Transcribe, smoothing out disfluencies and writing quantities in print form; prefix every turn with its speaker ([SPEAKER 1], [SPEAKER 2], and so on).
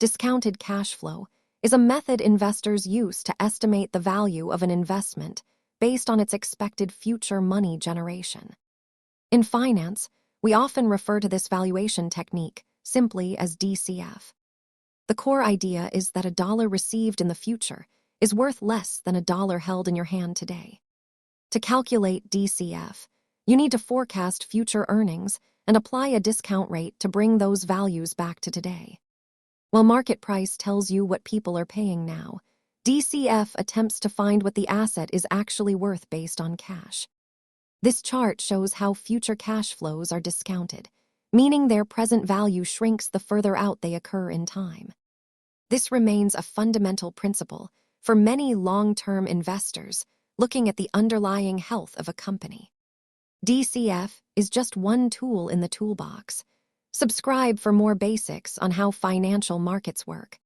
[SPEAKER 1] Discounted cash flow is a method investors use to estimate the value of an investment based on its expected future money generation. In finance, we often refer to this valuation technique simply as DCF. The core idea is that a dollar received in the future is worth less than a dollar held in your hand today. To calculate DCF, you need to forecast future earnings and apply a discount rate to bring those values back to today. While market price tells you what people are paying now, DCF attempts to find what the asset is actually worth based on cash. This chart shows how future cash flows are discounted, meaning their present value shrinks the further out they occur in time. This remains a fundamental principle for many long-term investors looking at the underlying health of a company. DCF is just one tool in the toolbox. Subscribe for more basics on how financial markets work.